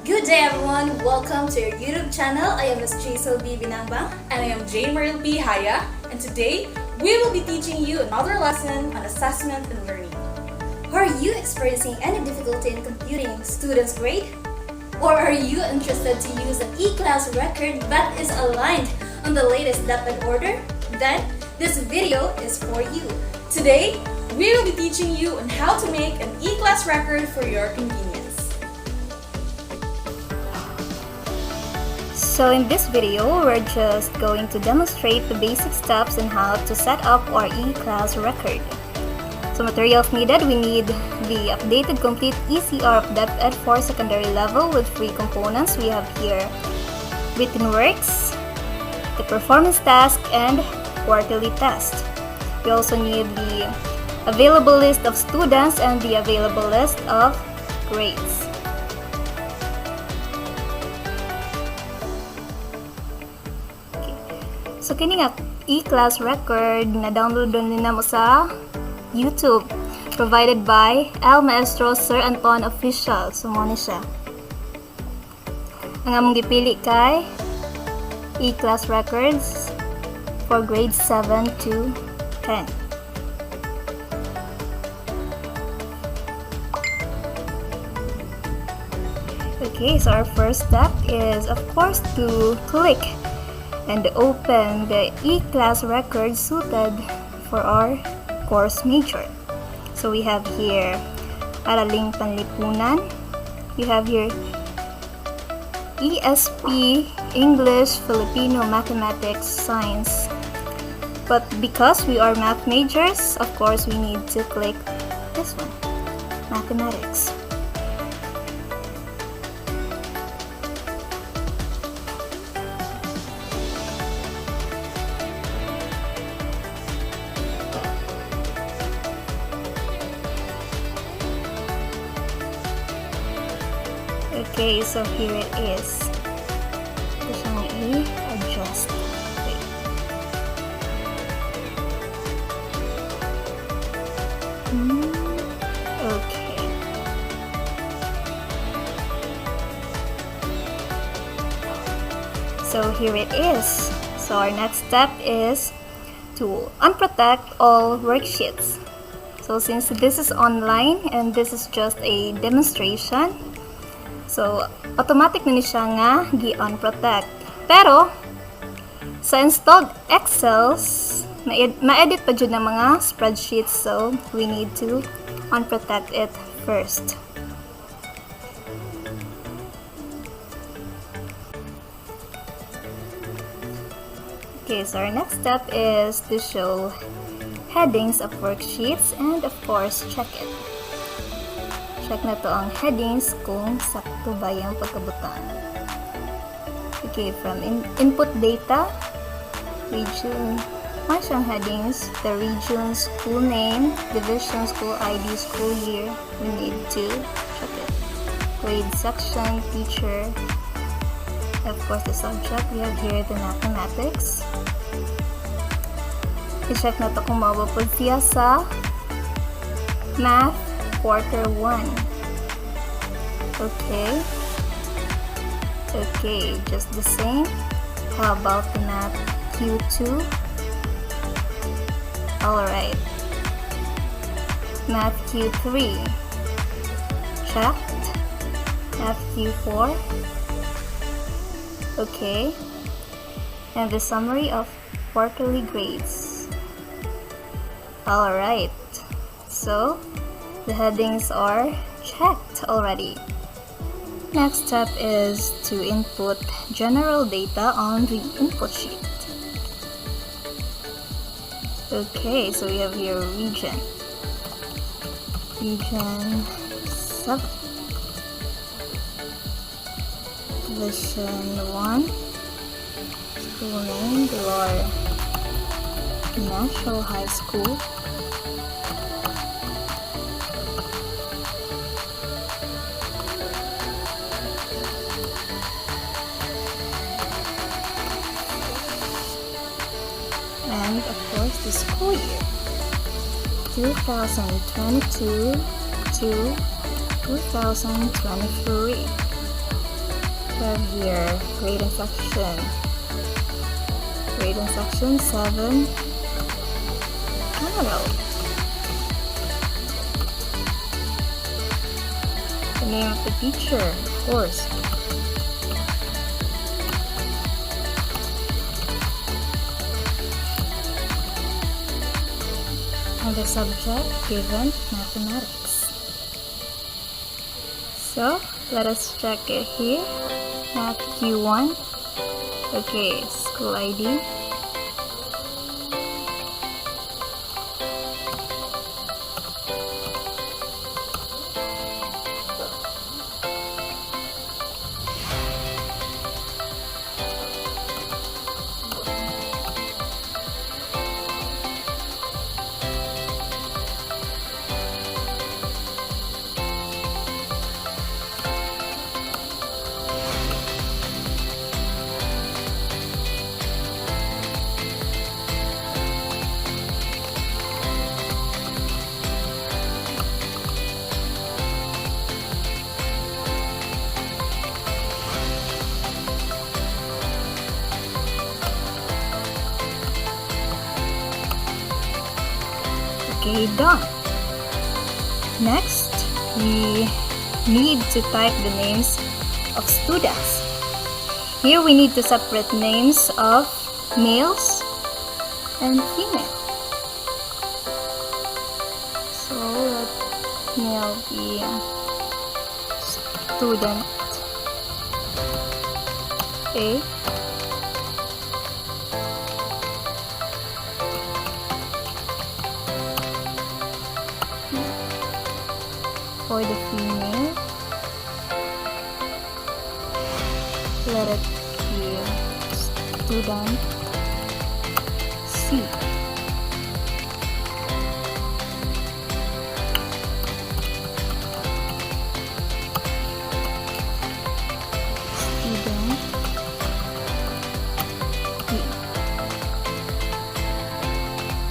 Good day everyone! Welcome to your YouTube channel. I am Ms. JAYCEL BINANGBANG. And I am Mariel JAYA. And today, we will be teaching you another lesson on assessment and learning. Are you experiencing any difficulty in computing students' grade? Or are you interested to use an E-class record that is aligned on the latest DepEd order? Then, this video is for you. Today, we will be teaching you on how to make an E-class record for your convenience. So in this video, we're just going to demonstrate the basic steps on how to set up our E-class record. So materials needed, we need the updated complete ECR of DepEd for secondary level with free components. We have here written works, the performance task, and quarterly test. We also need the available list of students and the available list of grades. So kini nga E-class record na download din mo sa YouTube provided by El Maestro Sir Anton Official. So mo ni siya. Ang among gipili kay E-class records for grades 7 to 10. Okay, so our first step is of course to click and open the E-class record suited for our course major. So we have here Araling Panlipunan. You have here ESP, English, Filipino, Mathematics, Science. But because we are math majors, of course we need to click this one, Mathematics. Okay, so here it is. Ito siyang i-adjust. Okay. So here it is. So our next step is to unprotect all worksheets. So since this is online and this is just a demonstration, so, automatic na siya nga gi-unprotect. Pero, sa installed Excels, ma-edit pa dyan ng mga spreadsheets. So, we need to unprotect it first. Okay, so our next step is to show headings of worksheets and of course, check it. Check na to ang headings kung sakto ba yung pagkabutan. Okay, from input data, region, siyang headings, the region, school name, division, school ID, school year, we need to check it. Grade section, teacher, of course the subject, we have here the mathematics. I-check na to kung mabapod siya sa math quarter 1. Okay, just the same. How about the math Q2? Alright. Math Q3. Checked. Math Q4. Okay. And the summary of quarterly grades. Alright. So, the headings are checked already. Next step is to input general data on the input sheet. Okay, so we have here region. Region 7. Division 1. School name, Bilar National High School. And of course the school year 2022 to 2023. have here grading section. Grading section 7. General. The name of the teacher, of course. And the subject given, mathematics. So let us check it here. Math Q1. Okay, school ID. Okay, done. Next, we need to type the names of students. Here we need to separate names of males and female. So let male be student A. For the female, let it be student C. Student D.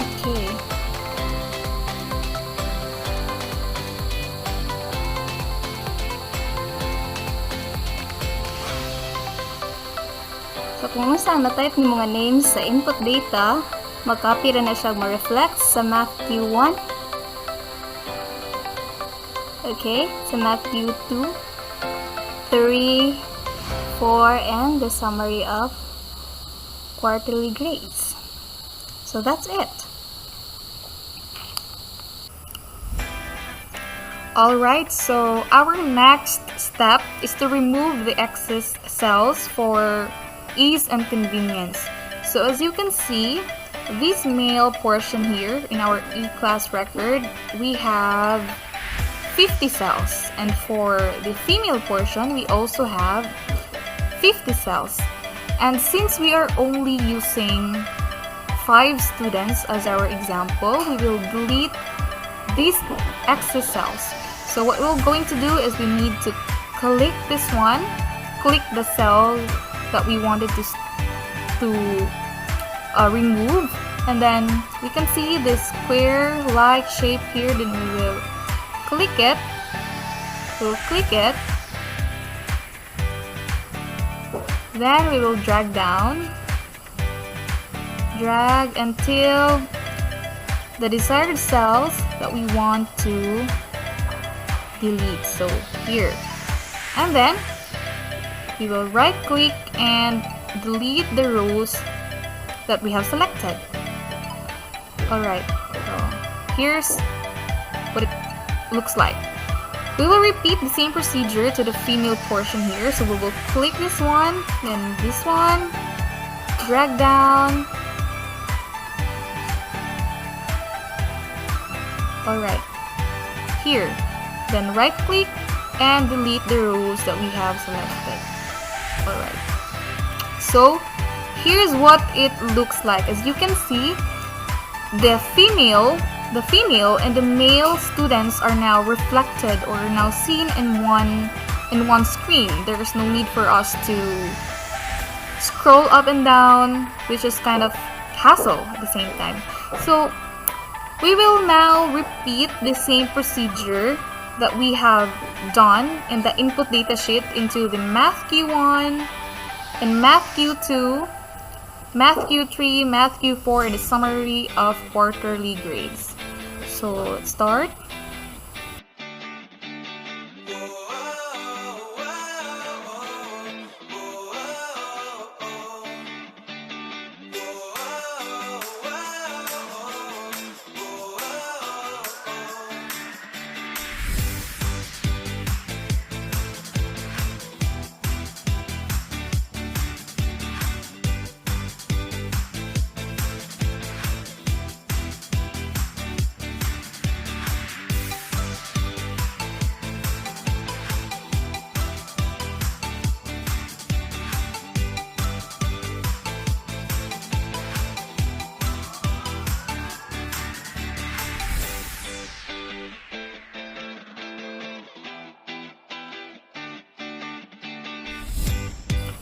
Okay. So kung saan na-type ni mga names sa input data, mag-copy rin na siya ma-reflect sa Math Q1. Okay, sa Math Q2, 3, 4, and the summary of quarterly grades. So that's it. Alright, so our next step is to remove the excess cells for ease and convenience. So as you can see, this male portion here in our E-class record, we have 50 cells, and for the female portion, we also have 50 cells. And since we are only using 5 students as our example, we will delete these excess cells. So what we're going to do is we need to click this one, click the cell that we wanted to remove, and then we can see this square-like shape here. Then we will click it. We'll click it. Then we will drag down, drag until the desired cells that we want to delete. So here, and then we will right click and delete the rows that we have selected. Alright, so here's what it looks like. We will repeat the same procedure to the female portion here. So we will click this one, then this one, drag down. Alright, here, then right click and delete the rows that we have selected. Alright, so here's what it looks like. As you can see, the female and the male students are now reflected or now seen in one screen. There is no need for us to scroll up and down, which is kind of hassle at the same time. So we will now repeat the same procedure that we have done in the input data sheet into the Math Q1 and Math Q2, Math Q3, Math Q4, and a summary of quarterly grades. So let's start.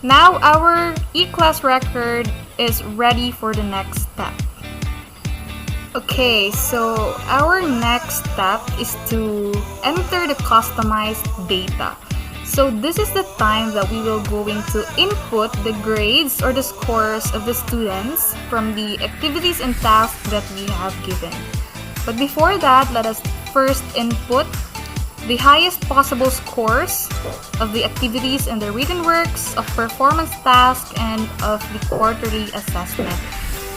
Now our e-class record is ready for the next step. Okay, so our next step is to enter the customized data. So this is the time that we will going to input the grades or the scores of the students from the activities and tasks that we have given. But before that, let us first input the highest possible scores of the activities and the written works, of performance tasks, and of the quarterly assessment.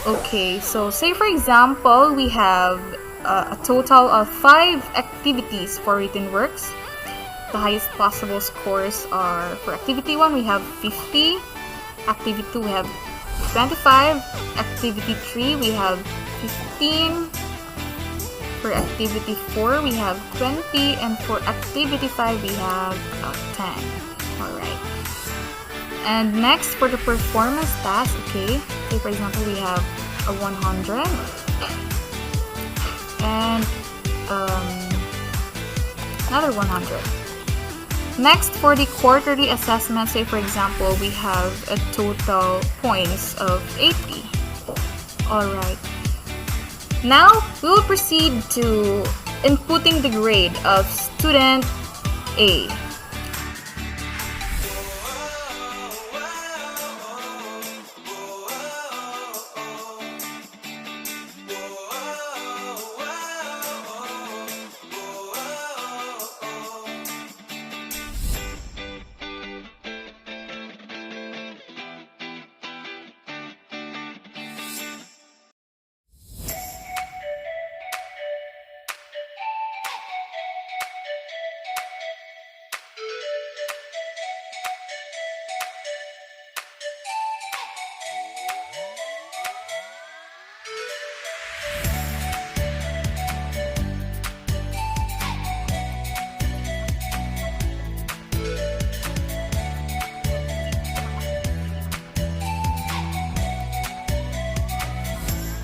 Okay, so say for example, we have a total of 5 activities for written works. The highest possible scores are for activity 1, we have 50, activity 2, we have 25, activity 3, we have 15, for activity 4, we have 20, and for activity 5, we have 10. Alright. And next, for the performance task, okay, say for example, we have a 100, and another 100. Next, for the quarterly assessment, say for example, we have a total points of 80. Alright. Now, we will proceed to inputting the grade of student A.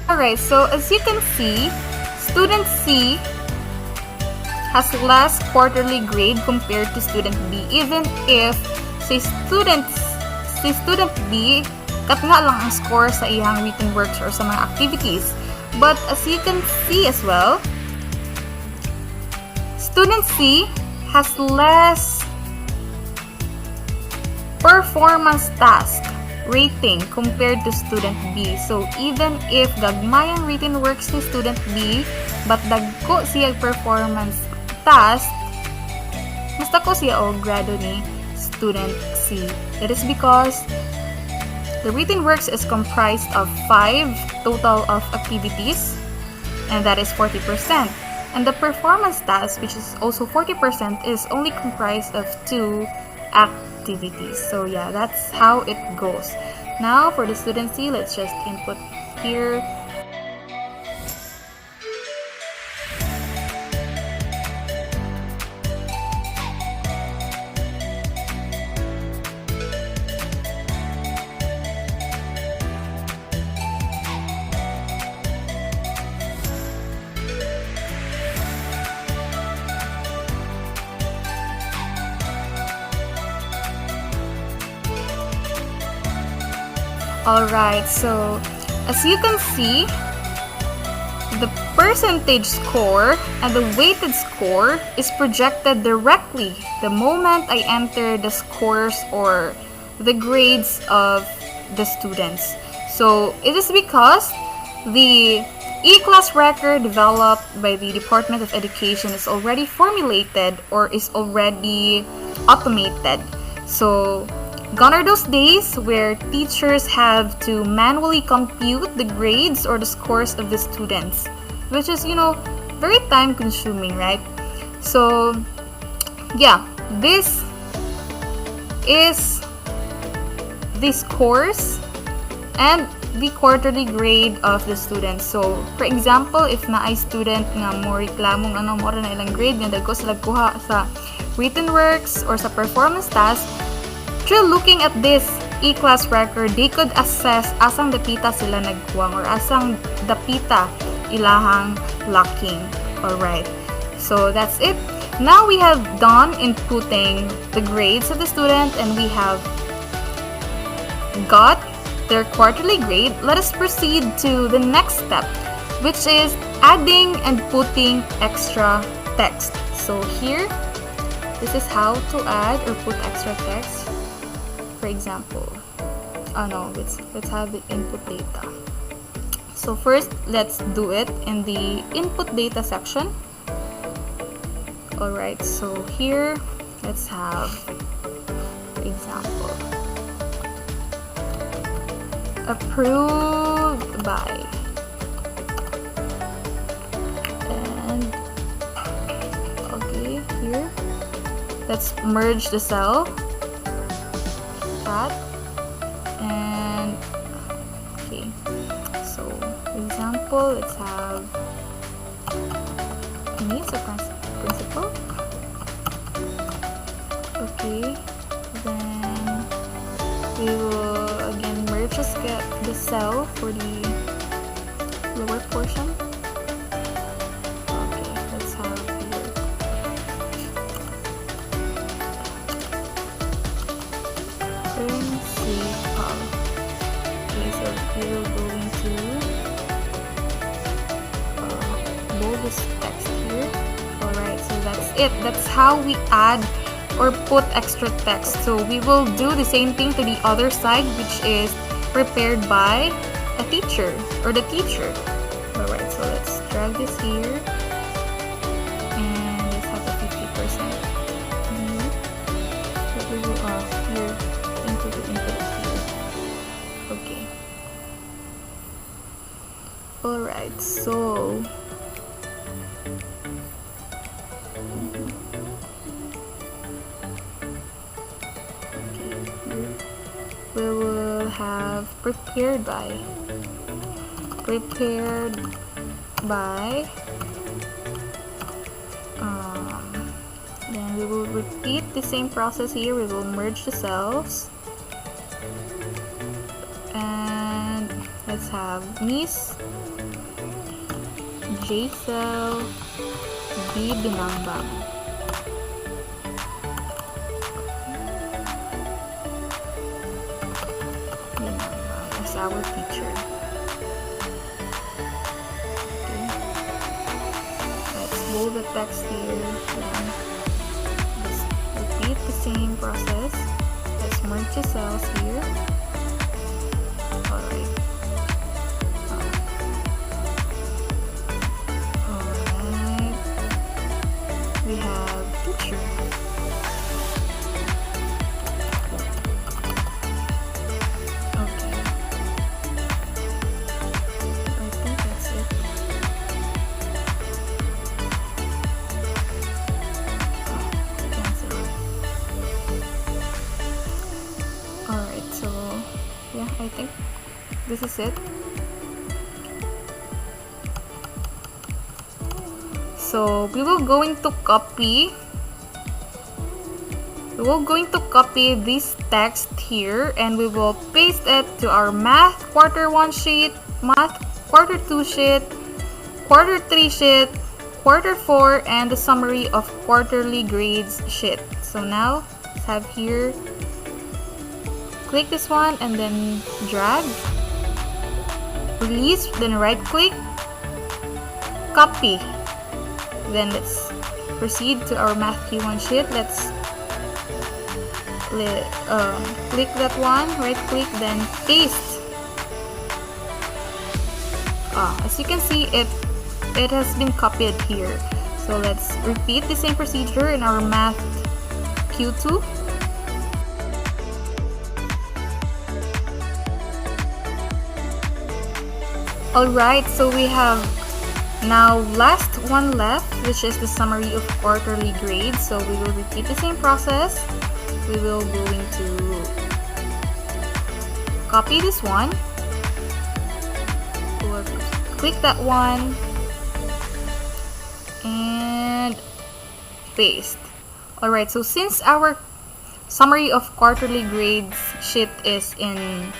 Alright, so as you can see, student C has less quarterly grade compared to student B, even if say student B kat nga lang ang score sa iyang written works or sa mga activities. But as you can see as well, student C has less performance task rating compared to student B. So even if gagmay ang written works ni student B but dagko siya performance task, mas dako siya og grado ni student C. It is because the written works is comprised of 5 total of activities, and that is 40%. And the performance task, which is also 40%, is only comprised of 2 activities. So yeah, that's how it goes. Now for the student C, let's just input here. Alright, so as you can see, the percentage score and the weighted score is projected directly the moment I enter the scores or the grades of the students. So it is because the E-class record developed by the Department of Education is already formulated or is already automated. So gone are those days where teachers have to manually compute the grades or the scores of the students, which is, very time consuming, right? So yeah, this is the scores and the quarterly grade of the students. So for example, if na ay student nga mo reklamong mo na ilang grade nga dagko sila kuha sa written works or sa performance task, through looking at this E-class record, they could assess asang dapita sila nagkuwang or asang dapita ilahang lacking. Alright, so that's it. Now we have done inputting the grades of the student and we have got their quarterly grade. Let us proceed to the next step, which is adding and putting extra text. So here, this is how to add or put extra text. For example, let's have the input data. So first, let's do it in the input data section. Alright, so here, let's have, for example, approved by, and okay, here let's merge the cell, that, and okay, so example, let's have me as a principal. Okay, then we will again merge the cell for the lower portion. Okay, let's have here principal. Okay, so we will go into bold this text here. Alright, so that's it. That's how we add or put extra text. So we will do the same thing to the other side, which is prepared by a teacher or the teacher. Alright, so let's drag this here and let's have a 50%. So we will here into the input here. Okay. Alright, so we will have prepared by, then we will repeat the same process here. We will merge the cells and let's have Miss JAYCEL BINANGBANG. As our teacher. Okay. Let's bold the text here. Let's repeat the same process. Let's merge the cells here. Alright. Alright. We have teacher. I think this is it. So we will going to copy this text here and we will paste it to our math quarter 1 sheet, math quarter 2 sheet, quarter 3 sheet, quarter 4, and the summary of quarterly grades sheet. So now let's have here, click this one and then drag, release, then right click, copy. Then let's proceed to our Math Q1 sheet. Let's click that one, right click, then paste. As you can see, it has been copied here. So let's repeat the same procedure in our Math Q2. Alright, so we have now last one left, which is the summary of quarterly grades. So we will repeat the same process. We will going to copy this one. We'll click that one and paste. Alright, so since our summary of quarterly grades sheet is in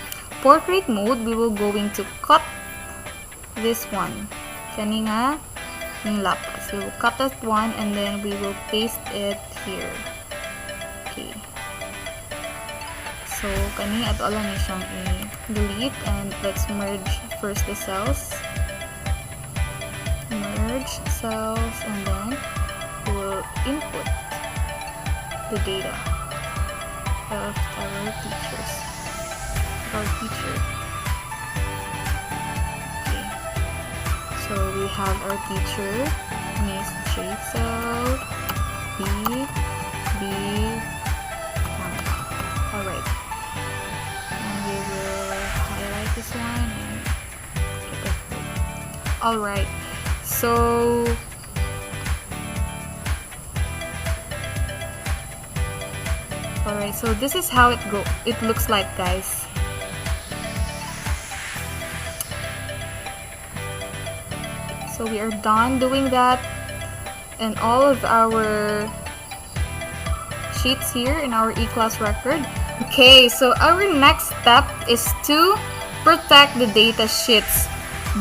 portrait mode, we will going to cut this one. Kani nga yung lapas. We will cut that one and then we will paste it here. Okay. So, kani ato alam niya siyang i-delete, and let's merge first the cells. Merge cells, and then we will input the data of our teachers. Our teacher. So we have our teacher, Miss JAYCEL, Alright. And we will highlight this one and get it. Alright. So this is how it looks like, guys. So we are done doing that, and all of our sheets here in our e-class record. Okay, so our next step is to protect the data sheets.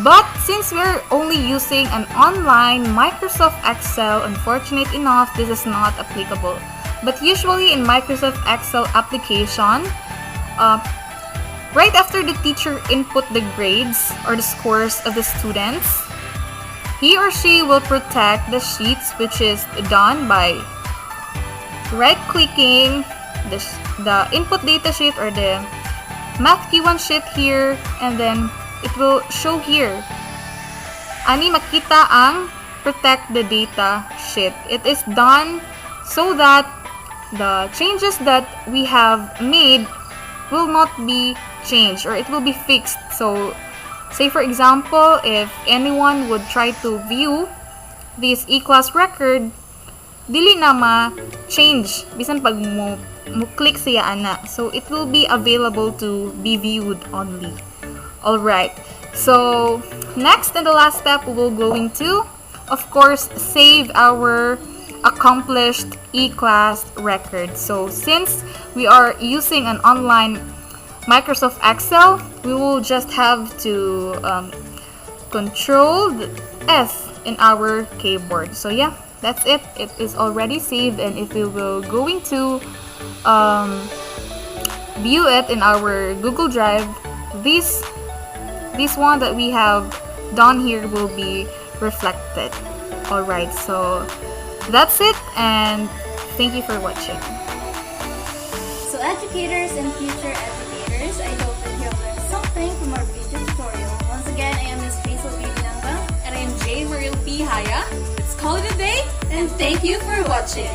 But since we're only using an online Microsoft Excel, unfortunate enough, this is not applicable. But usually in Microsoft Excel application, right after the teacher input the grades or the scores of the students, he or she will protect the sheets, which is done by right-clicking the input data sheet or the Math Q1 sheet here, and then it will show here. Ani makita ang protect the data sheet. It is done so that the changes that we have made will not be changed, or it will be fixed. So say for example, if anyone would try to view this e-class record, dili na ma-change bisan pag mo click siya ana. So it will be available to be viewed only. Alright, so next and the last step, we will going to, of course, save our accomplished e-class record. So since we are using an online Microsoft Excel, we will just have to Control S in our keyboard. So yeah, that's it. It is already saved, and if we will going to view it in our Google Drive, this one that we have done here will be reflected. Alright, so that's it, and thank you for watching. So educators and future educators, I hope that you have learned something from our video tutorial. Once again, I am Ms. JAYCEL BINANGBANG, And I am JAYCEL. Let's call it a day, and thank you for watching.